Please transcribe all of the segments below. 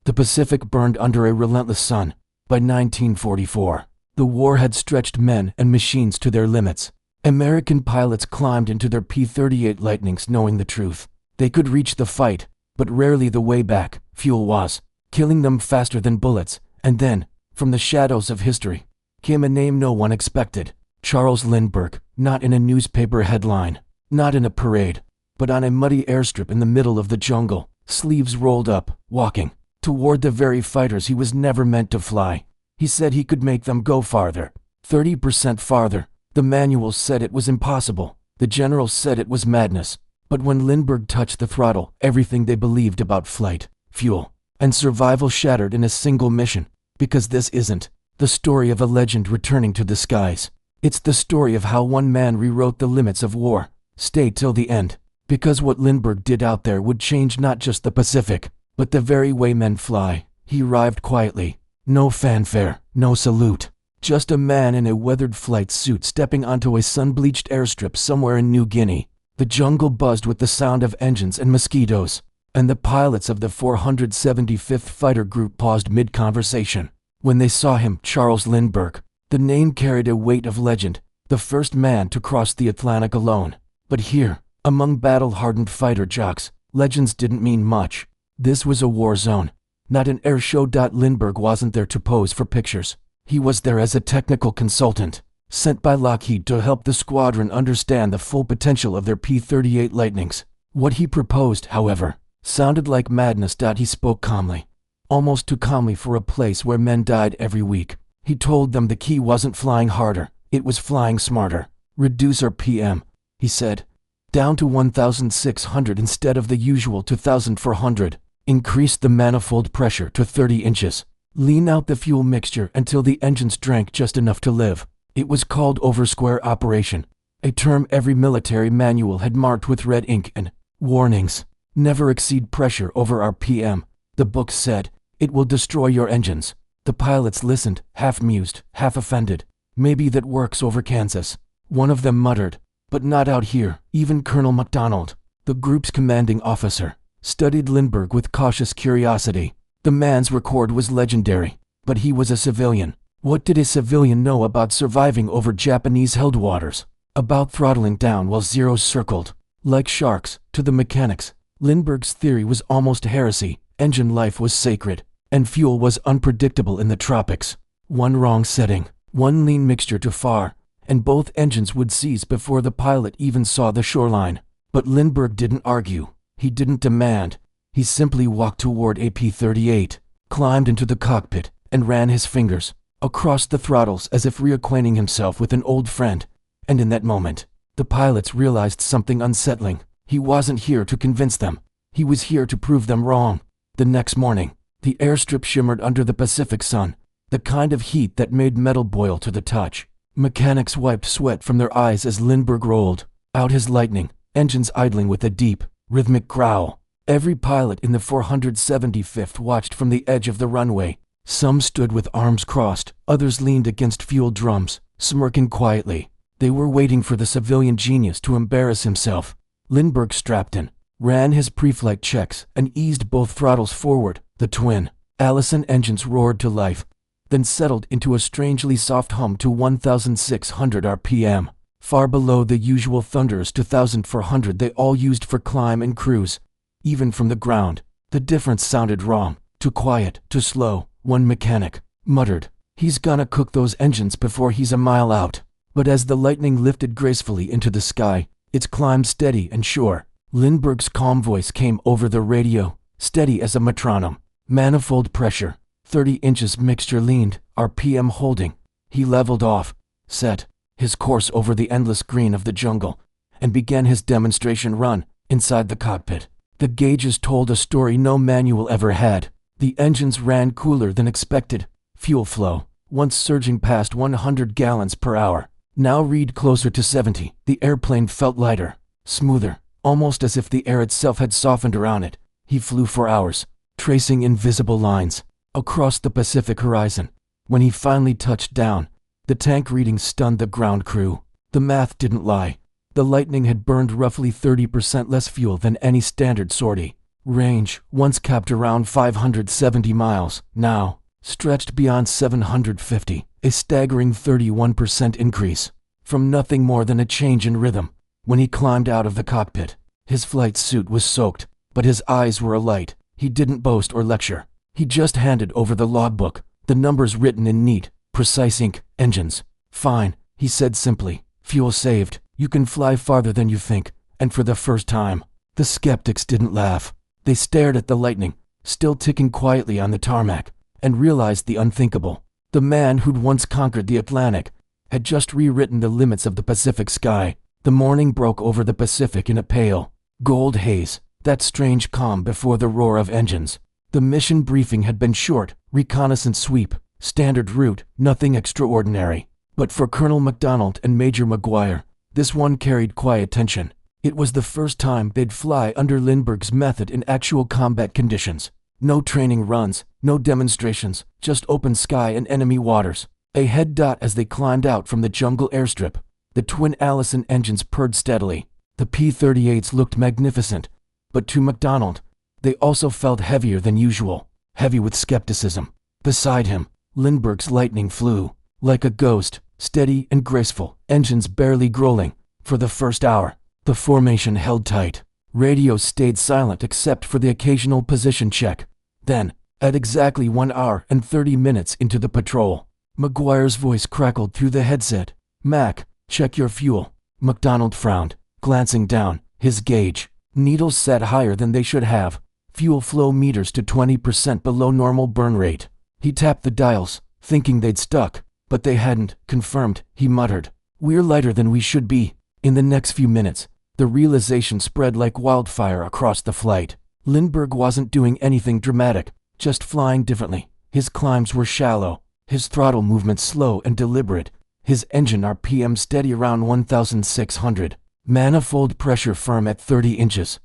The Pacific burned under a relentless sun. By 1944, the war had stretched men and machines to their limits. American pilots climbed into their P-38 Lightnings knowing the truth. They could reach the fight, but rarely the way back. Fuel was killing them faster than bullets. And then, from the shadows of history, came a name no one expected. Charles Lindbergh, not in a newspaper headline, not in a parade, but on a muddy airstrip in the middle of the jungle, sleeves rolled up, walking toward the very fighters he was never meant to fly. He said he could make them go farther, 30% farther. The manuals said it was impossible. The generals said it was madness. But when Lindbergh touched the throttle, everything they believed about flight, fuel, and survival shattered in a single mission. Because this isn't the story of a legend returning to the skies. It's the story of how one man rewrote the limits of war. Stay till the end. Because what Lindbergh did out there would change not just the Pacific, but the very way men fly. He arrived quietly. No fanfare, no salute. Just a man in a weathered flight suit stepping onto a sun-bleached airstrip somewhere in New Guinea. The jungle buzzed with the sound of engines and mosquitoes, and the pilots of the 475th Fighter Group paused mid-conversation. When they saw him, Charles Lindbergh, the name carried a weight of legend, the first man to cross the Atlantic alone. But here, among battle-hardened fighter jocks, legends didn't mean much. This was a war zone, not an air show. Lindbergh wasn't there to pose for pictures. He was there as a technical consultant, sent by Lockheed to help the squadron understand the full potential of their P-38 Lightnings. What he proposed, however, sounded like madness. He spoke calmly, almost too calmly for a place where men died every week. He told them the key wasn't flying harder, it was flying smarter. Reduce our PM, he said, down to 1,600 instead of the usual 2,400. Increase the manifold pressure to 30 inches. Lean out the fuel mixture until the engines drank just enough to live. It was called over-square operation, a term every military manual had marked with red ink and warnings. Never exceed pressure over RPM. The book said, it will destroy your engines. The pilots listened, half amused, half offended. Maybe that works over Kansas. One of them muttered, but not out here. Even Colonel MacDonald, the group's commanding officer, studied Lindbergh with cautious curiosity. The man's record was legendary, but he was a civilian. What did a civilian know about surviving over Japanese-held waters? About throttling down while zeros circled, like sharks, to the mechanics? Lindbergh's theory was almost heresy. Engine life was sacred, and fuel was unpredictable in the tropics. One wrong setting, one lean mixture too far, and both engines would seize before the pilot even saw the shoreline. But Lindbergh didn't argue. He didn't demand. He simply walked toward a P-38, climbed into the cockpit, and ran his fingers across the throttles as if reacquainting himself with an old friend. And in that moment, the pilots realized something unsettling. He wasn't here to convince them. He was here to prove them wrong. The next morning, the airstrip shimmered under the Pacific sun, the kind of heat that made metal boil to the touch. Mechanics wiped sweat from their eyes as Lindbergh rolled out his Lightning, engines idling with a deep, rhythmic growl. Every pilot in the 475th watched from the edge of the runway. Some stood with arms crossed, others leaned against fuel drums, smirking quietly. They were waiting for the civilian genius to embarrass himself. Lindbergh strapped in, ran his pre-flight checks, and eased both throttles forward. The twin Allison engines roared to life, then settled into a strangely soft hum to 1,600 RPM, far below the usual thunderous 2,400 they all used for climb and cruise. Even from the ground, the difference sounded wrong, too quiet, too slow. One mechanic muttered, "He's gonna cook those engines before he's a mile out." But as the Lightning lifted gracefully into the sky, its climb steady and sure. Lindbergh's calm voice came over the radio, steady as a metronome. Manifold pressure, 30 inches mixture leaned, RPM holding. He leveled off, set his course over the endless green of the jungle, and began his demonstration run inside the cockpit. The gauges told a story no manual ever had. The engines ran cooler than expected. Fuel flow, once surging past 100 gallons per hour, now read closer to 70. The airplane felt lighter, smoother, almost as if the air itself had softened around it. He flew for hours, tracing invisible lines across the Pacific horizon. When he finally touched down, the tank readings stunned the ground crew. The math didn't lie. The Lightning had burned roughly 30% less fuel than any standard sortie. Range, once capped around 570 miles, now stretched beyond 750, a staggering 31% increase. From nothing more than a change in rhythm. When he climbed out of the cockpit, his flight suit was soaked, but his eyes were alight. He didn't boast or lecture. He just handed over the logbook, the numbers written in neat, precise ink. Engines. Fine, he said simply. Fuel saved. You can fly farther than you think. And for the first time, the skeptics didn't laugh. They stared at the Lightning, still ticking quietly on the tarmac, and realized the unthinkable. The man who'd once conquered the Atlantic had just rewritten the limits of the Pacific sky. The morning broke over the Pacific in a pale, gold haze, that strange calm before the roar of engines. The mission briefing had been short, reconnaissance sweep, standard route, nothing extraordinary. But for Colonel MacDonald and Major Maguire, this one carried quiet tension. It was the first time they'd fly under Lindbergh's method in actual combat conditions. No training runs, no demonstrations, just open sky and enemy waters. A head dot as they climbed out from the jungle airstrip. The twin Allison engines purred steadily. The P-38s looked magnificent. But to MacDonald, they also felt heavier than usual. Heavy with skepticism. Beside him, Lindbergh's Lightning flew. Like a ghost, steady and graceful, engines barely growling. For the first hour, the formation held tight. Radios stayed silent except for the occasional position check. Then, at exactly 1 hour and 30 minutes into the patrol, Maguire's voice crackled through the headset. "Mac, check your fuel." MacDonald frowned, glancing down. His gauge needles set higher than they should have. Fuel flow meters to 20% below normal burn rate. He tapped the dials, thinking they'd stuck, but they hadn't. Confirmed, he muttered. "We're lighter than we should be." In the next few minutes, the realization spread like wildfire across the flight. Lindbergh wasn't doing anything dramatic, just flying differently. His climbs were shallow, his throttle movements slow and deliberate, his engine RPM steady around 1,600, manifold pressure firm at 30 inches.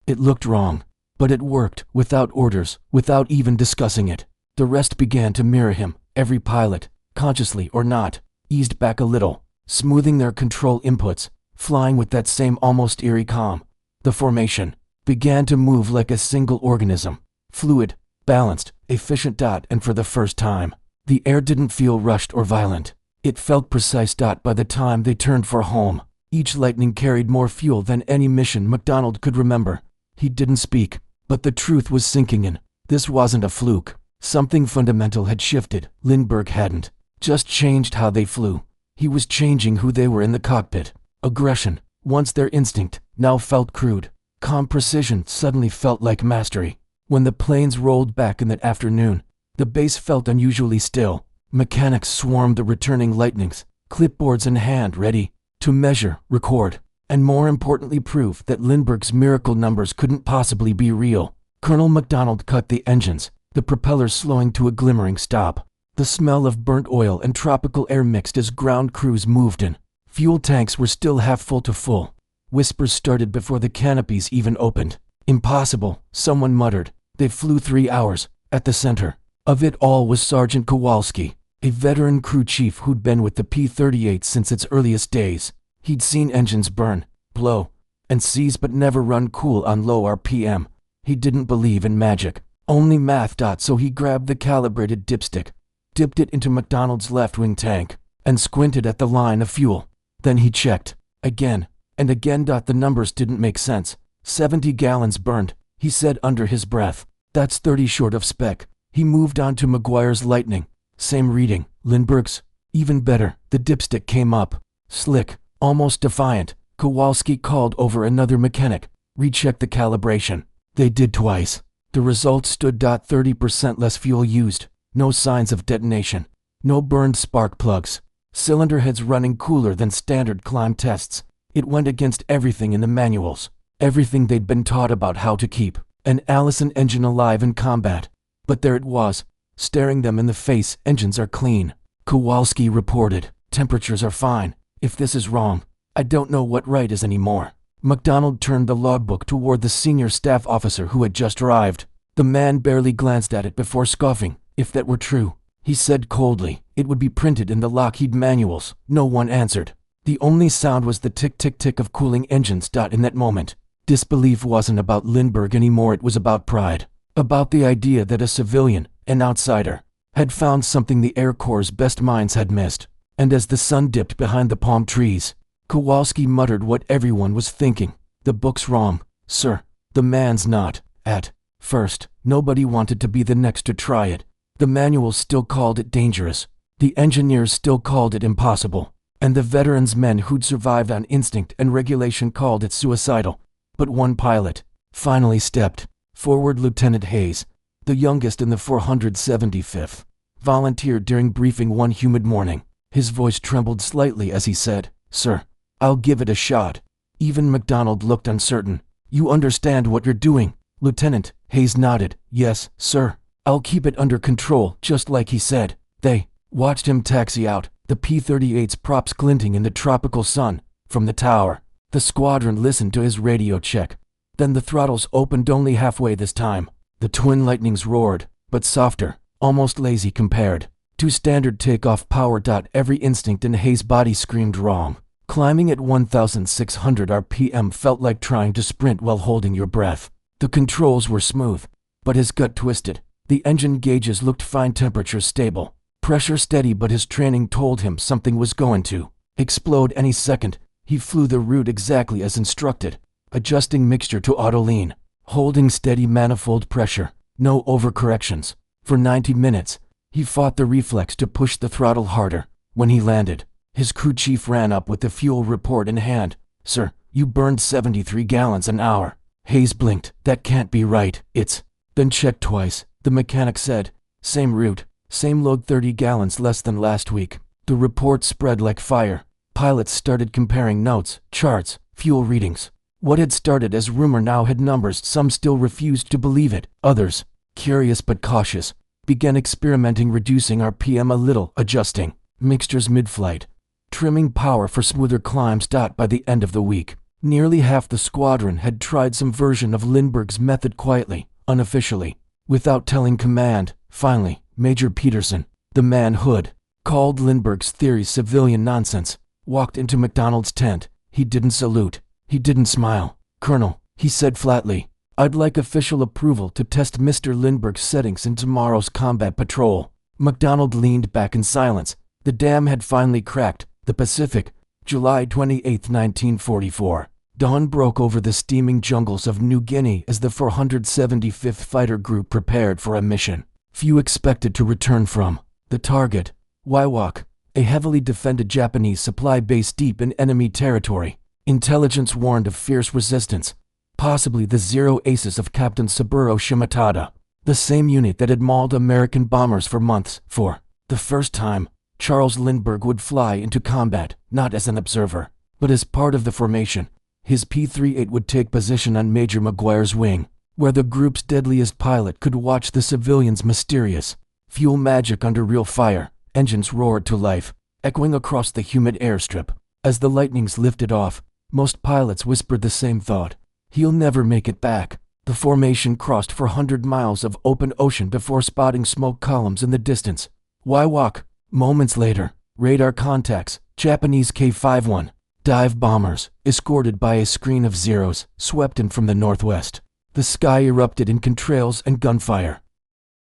It looked wrong, but it worked, without orders, without even discussing it. The rest began to mirror him. Every pilot, consciously or not, eased back a little, smoothing their control inputs, flying with that same almost eerie calm. The formation began to move like a single organism, fluid, balanced, efficient. And for the first time, the air didn't feel rushed or violent. It felt precise. By the time they turned for home, each Lightning carried more fuel than any mission MacDonald could remember. He didn't speak, but the truth was sinking in. This wasn't a fluke. Something fundamental had shifted. Lindbergh hadn't just changed how they flew. He was changing who they were in the cockpit. Aggression, once their instinct, now felt crude. Calm precision suddenly felt like mastery. When the planes rolled back in that afternoon, the base felt unusually still. Mechanics swarmed the returning Lightnings, clipboards in hand, ready to measure, record, and more importantly prove that Lindbergh's miracle numbers couldn't possibly be real. Colonel MacDonald cut the engines, the propellers slowing to a glimmering stop. The smell of burnt oil and tropical air mixed as ground crews moved in. Fuel tanks were still half full to full. Whispers started before the canopies even opened. "Impossible," someone muttered. They flew 3 hours. At the center of it all was Sergeant Kowalski, a veteran crew chief who'd been with the P-38 since its earliest days. He'd seen engines burn, blow, and seize but never run cool on low RPM. He didn't believe in magic, only math. So he grabbed the calibrated dipstick, dipped it into MacDonald's left-wing tank, and squinted at the line of fuel. Then he checked, again, and again. The numbers didn't make sense. 70 gallons burned, he said under his breath. That's 30 short of spec. He moved on to Maguire's Lightning. Same reading. Lindbergh's, even better. The dipstick came up, slick, almost defiant. Kowalski called over another mechanic. Recheck the calibration. They did twice. The results stood. 30% less fuel used. No signs of detonation. No burned spark plugs. Cylinder heads running cooler than standard climb tests. It went against everything in the manuals. Everything they'd been taught about how to keep an Allison engine alive in combat. But there it was, staring them in the face. "Engines are clean," Kowalski reported. "Temperatures are fine. If this is wrong, I don't know what right is anymore." MacDonald turned the logbook toward the senior staff officer who had just arrived. The man barely glanced at it before scoffing. If that were true, he said coldly, it would be printed in the Lockheed manuals. No one answered. The only sound was the tick-tick-tick of cooling engines. In that moment, Disbelief wasn't about Lindbergh anymore, it was about pride. About the idea that a civilian, an outsider, had found something the Air Corps' best minds had missed. And as the sun dipped behind the palm trees, Kowalski muttered what everyone was thinking. The book's wrong, sir. The man's not. At first, nobody wanted to be the next to try it. The manual still called it dangerous. The engineers still called it impossible. And the veterans, men who'd survived on instinct and regulation, called it suicidal. But one pilot finally stepped forward. Lieutenant Hayes, the youngest in the 475th, volunteered during briefing one humid morning. His voice trembled slightly as he said, "Sir, I'll give it a shot." Even MacDonald looked uncertain. "You understand what you're doing?" Lieutenant Hayes nodded. "Yes, sir. I'll keep it under control, just like he said." They watched him taxi out, the P-38's props glinting in the tropical sun. From the tower, the squadron listened to his radio check. Then the throttles opened only halfway this time. The twin Lightnings roared, but softer, almost lazy compared to standard takeoff power. Every instinct in Hayes' body screamed wrong. Climbing at 1,600 RPM felt like trying to sprint while holding your breath. The controls were smooth, but his gut twisted. The engine gauges looked fine, temperature stable, pressure steady, but his training told him something was going to explode any second. He flew the route exactly as instructed, adjusting mixture to auto lean, holding steady manifold pressure, no overcorrections. For 90 minutes, he fought the reflex to push the throttle harder. When he landed, his crew chief ran up with the fuel report in hand. "Sir, you burned 73 gallons an hour." Hayes blinked. "That can't be right. It's..." "Then check twice," the mechanic said. "Same route, same load, 30 gallons less than last week." The report spread like fire. Pilots started comparing notes, charts, fuel readings. What had started as rumor now had numbers. Some still refused to believe it. Others, curious but cautious, began experimenting, reducing RPM a little, adjusting mixtures mid-flight, trimming power for smoother climbs. By the end of the week, nearly half the squadron had tried some version of Lindbergh's method quietly, unofficially, without telling command. Finally, Major Peterson, the man who'd called Lindbergh's theory civilian nonsense, walked into MacDonald's tent. He didn't salute. He didn't smile. "Colonel," he said flatly, "I'd like official approval to test Mr. Lindbergh's settings in tomorrow's combat patrol." MacDonald leaned back in silence. The dam had finally cracked. The Pacific, July 28, 1944. Dawn broke over the steaming jungles of New Guinea as the 475th Fighter Group prepared for a mission few expected to return from. The target, Waiwak, a heavily defended Japanese supply base deep in enemy territory. Intelligence warned of fierce resistance, possibly the Zero Aces of Captain Saburo Shimatada, the same unit that had mauled American bombers for months. For the first time, Charles Lindbergh would fly into combat, not as an observer, but as part of the formation. His P-38 would take position on Major Maguire's wing, where the group's deadliest pilot could watch the civilians' mysterious fuel magic under real fire. Engines roared to life, echoing across the humid airstrip. As the Lightnings lifted off, most pilots whispered the same thought: "He'll never make it back." The formation crossed 400 miles of open ocean before spotting smoke columns in the distance. Waiwak. Moments later, radar contacts, Japanese K-51 dive bombers, escorted by a screen of Zeros, swept in from the northwest. The sky erupted in contrails and gunfire.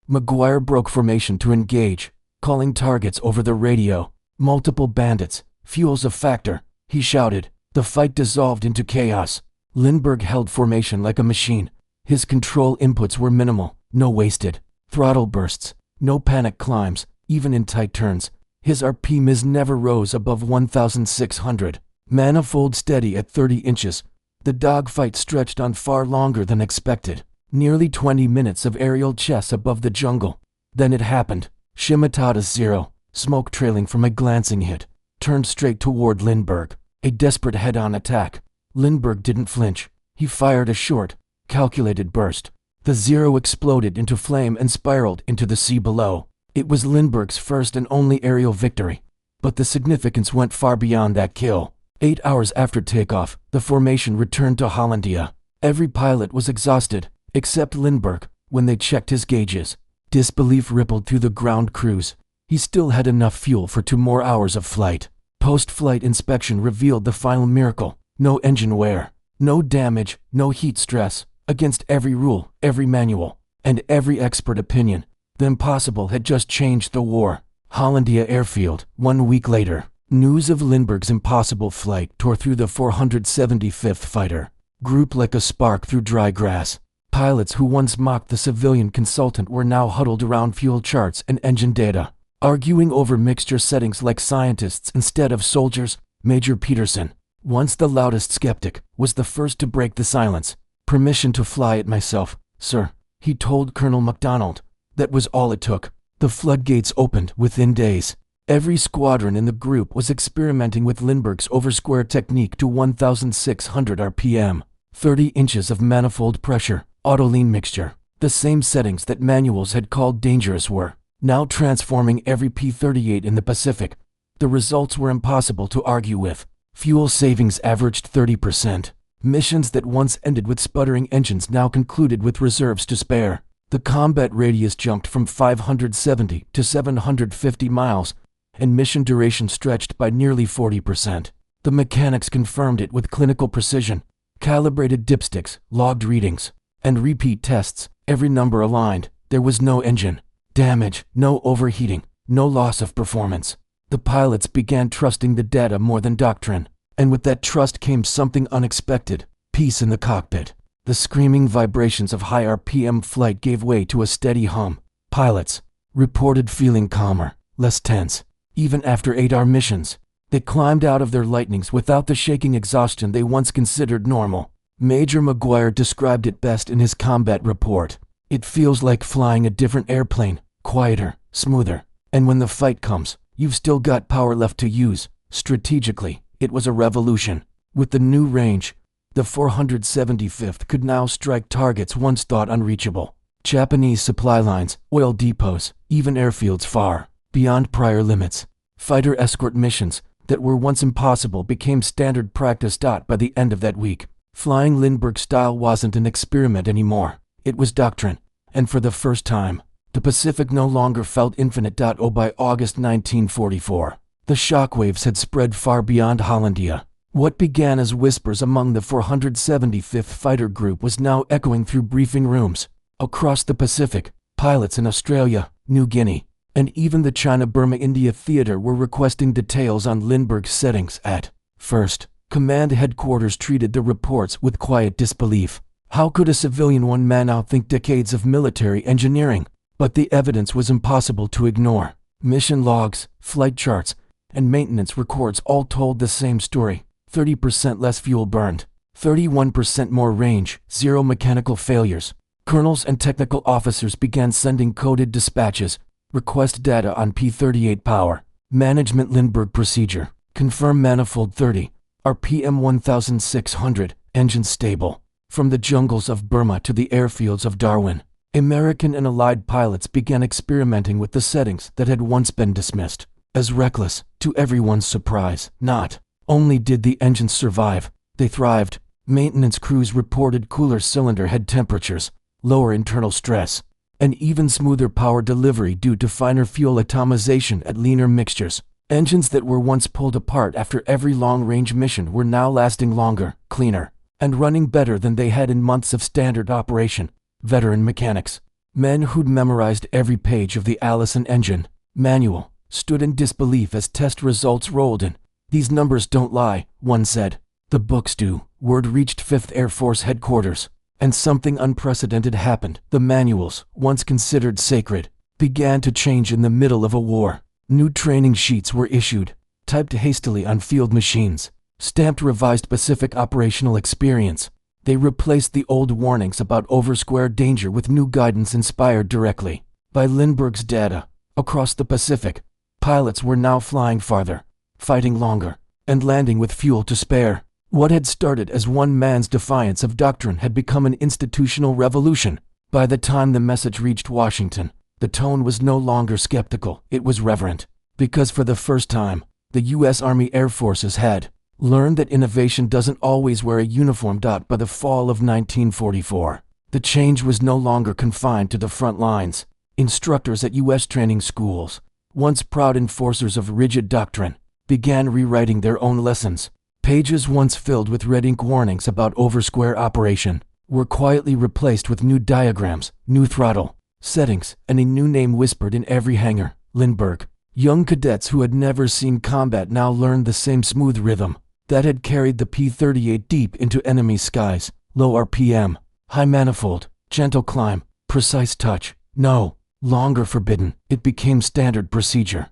Maguire broke formation to engage, calling targets over the radio. "Multiple bandits, fuel's a factor," he shouted. The fight dissolved into chaos. Lindbergh held formation like a machine. His control inputs were minimal, no wasted throttle bursts, no panic climbs, even in tight turns. His RPMs never rose above 1,600. Manifold steady at 30 inches. The dogfight stretched on far longer than expected. Nearly 20 minutes of aerial chess above the jungle. Then it happened. Shimatada's Zero, smoke trailing from a glancing hit, turned straight toward Lindbergh. A desperate head-on attack. Lindbergh didn't flinch. He fired a short, calculated burst. The Zero exploded into flame and spiraled into the sea below. It was Lindbergh's first and only aerial victory. But the significance went far beyond that kill. 8 hours after takeoff, the formation returned to Hollandia. Every pilot was exhausted, except Lindbergh. When they checked his gauges, disbelief rippled through the ground crews. He still had enough fuel for 2 more hours of flight. Post-flight inspection revealed the final miracle: no engine wear, No damage, no heat stress, against every rule, every manual, and every expert opinion. The impossible had just changed the war. Hollandia Airfield, 1 week later. News of Lindbergh's impossible flight tore through the 475th Fighter Group like a spark through dry grass. Pilots who once mocked the civilian consultant were now huddled around fuel charts and engine data, arguing over mixture settings like scientists instead of soldiers. Major Peterson, once the loudest skeptic, was the first to break the silence. "Permission to fly it myself, sir," he told Colonel MacDonald. That was all it took. The floodgates opened within days. Every squadron in the group was experimenting with Lindbergh's over-square technique to 1,600 RPM, 30 inches of manifold pressure, auto-lean mixture. The same settings that manuals had called dangerous were now transforming every P-38 in the Pacific. The results were impossible to argue with. Fuel savings averaged 30%. Missions that once ended with sputtering engines now concluded with reserves to spare. The combat radius jumped from 570 to 750 miles, and mission duration stretched by nearly 40%. The mechanics confirmed it with clinical precision. Calibrated dipsticks, logged readings, and repeat tests, every number aligned. There was no engine damage, no overheating, no loss of performance. The pilots began trusting the data more than doctrine, and with that trust came something unexpected: peace in the cockpit. The screaming vibrations of high RPM flight gave way to a steady hum. Pilots reported feeling calmer, less tense. Even after 8-hour missions, they climbed out of their lightnings without the shaking exhaustion they once considered normal. Major McGuire described it best in his combat report. "It feels like flying a different airplane, quieter, smoother. And when the fight comes, you've still got power left to use." Strategically, it was a revolution. With the new range, the 475th could now strike targets once thought unreachable. Japanese supply lines, oil depots, even airfields far beyond prior limits. Fighter escort missions that were once impossible became standard practice. By the end of that week, flying Lindbergh style wasn't an experiment anymore. It was doctrine. And for the first time, the Pacific no longer felt infinite. By August 1944, the shockwaves had spread far beyond Hollandia. What began as whispers among the 475th Fighter Group was now echoing through briefing rooms. Across the Pacific, pilots in Australia, New Guinea, and even the China-Burma-India theater were requesting details on Lindbergh's settings. At first, command headquarters treated the reports with quiet disbelief. How could a civilian one-man outthink decades of military engineering? But the evidence was impossible to ignore. Mission logs, flight charts, and maintenance records all told the same story. 30% less fuel burned, 31% more range, 0 mechanical failures. Colonels and technical officers began sending coded dispatches. Request data on P-38 power. Management Lindbergh procedure. Confirm manifold 30. RPM 1,600. Engine stable. From the jungles of Burma to the airfields of Darwin, American and Allied pilots began experimenting with the settings that had once been dismissed as reckless. To everyone's surprise, not only did the engines survive, they thrived. Maintenance crews reported cooler cylinder head temperatures, lower internal stress, and even smoother power delivery due to finer fuel atomization at leaner mixtures. Engines that were once pulled apart after every long-range mission were now lasting longer, cleaner, and running better than they had in months of standard operation. Veteran mechanics, men who'd memorized every page of the Allison engine manual, stood in disbelief as test results rolled in. "These numbers don't lie," one said. "The books do." Word reached 5th Air Force headquarters, and something unprecedented happened. The manuals, once considered sacred, began to change in the middle of a war. New training sheets were issued, typed hastily on field machines, stamped revised Pacific operational experience. They replaced the old warnings about over-square danger with new guidance inspired directly by Lindbergh's data. Across the Pacific, pilots were now flying farther, fighting longer, and landing with fuel to spare. What had started as one man's defiance of doctrine had become an institutional revolution. By the time the message reached Washington, the tone was no longer skeptical, it was reverent. Because for the first time, the U.S. Army Air Forces had learned that innovation doesn't always wear a uniform. By the fall of 1944, the change was no longer confined to the front lines. Instructors at U.S. training schools, once proud enforcers of rigid doctrine, began rewriting their own lessons. Pages once filled with red ink warnings about over-square operation were quietly replaced with new diagrams, new throttle settings, and a new name whispered in every hangar: Lindbergh. Young cadets who had never seen combat now learned the same smooth rhythm that had carried the P-38 deep into enemy skies: low RPM, high manifold, gentle climb, precise touch. No longer forbidden, it became standard procedure.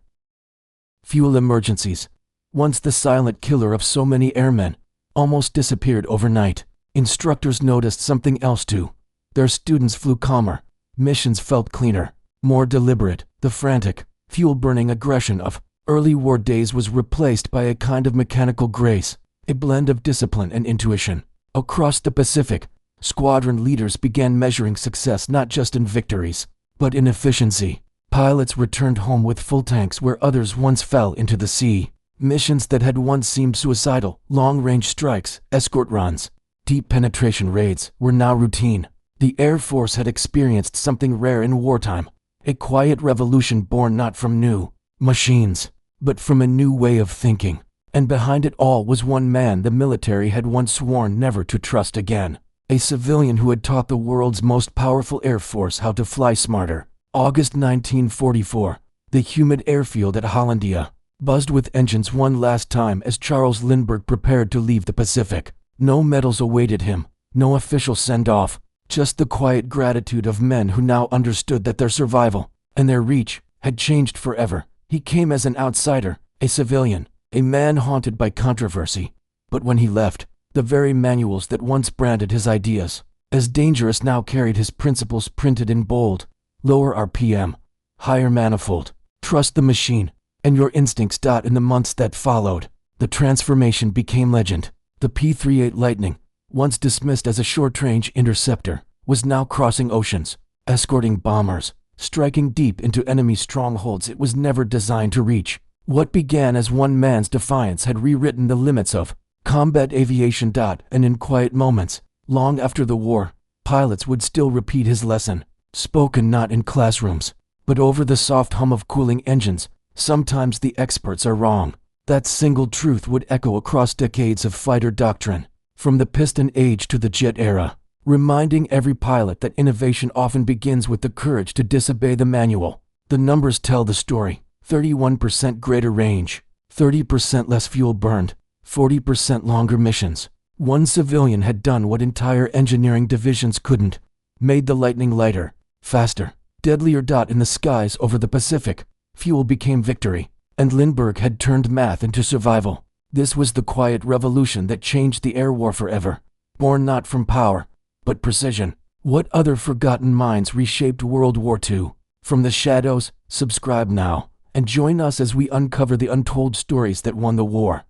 Fuel emergencies, once the silent killer of so many airmen, almost disappeared overnight. Instructors noticed something else too. Their students flew calmer. Missions felt cleaner, more deliberate. The frantic, fuel-burning aggression of early war days was replaced by a kind of mechanical grace, a blend of discipline and intuition. Across the Pacific, squadron leaders began measuring success not just in victories, but in efficiency. Pilots returned home with full tanks where others once fell into the sea. Missions that had once seemed suicidal, long-range strikes, escort runs, deep penetration raids, were now routine. The Air Force had experienced something rare in wartime, a quiet revolution born not from new machines, but from a new way of thinking. And behind it all was one man the military had once sworn never to trust again, a civilian who had taught the world's most powerful air force how to fly smarter. August 1944, the humid airfield at Hollandia buzzed with engines one last time as Charles Lindbergh prepared to leave the Pacific. No medals awaited him, no official send-off, just the quiet gratitude of men who now understood that their survival and their reach had changed forever. He came as an outsider, a civilian, a man haunted by controversy. But when he left, the very manuals that once branded his ideas as dangerous now carried his principles printed in bold: lower RPM, higher manifold, trust the machine, and your instincts. In the months that followed, the transformation became legend. The P-38 Lightning, once dismissed as a short-range interceptor, was now crossing oceans, escorting bombers, striking deep into enemy strongholds it was never designed to reach. What began as one man's defiance had rewritten the limits of combat aviation. And in quiet moments, long after the war, pilots would still repeat his lesson, spoken not in classrooms, but over the soft hum of cooling engines: sometimes the experts are wrong. That single truth would echo across decades of fighter doctrine, from the piston age to the jet era, reminding every pilot that innovation often begins with the courage to disobey the manual. The numbers tell the story: 31% greater range, 30% less fuel burned, 40% longer missions. One civilian had done what entire engineering divisions couldn't: made the Lightning lighter, faster, deadlier. In the skies over the Pacific, fuel became victory, and Lindbergh had turned math into survival. This was the quiet revolution that changed the air war forever, born not from power, but precision. What other forgotten minds reshaped World War II? From the shadows, subscribe now, and join us as we uncover the untold stories that won the war.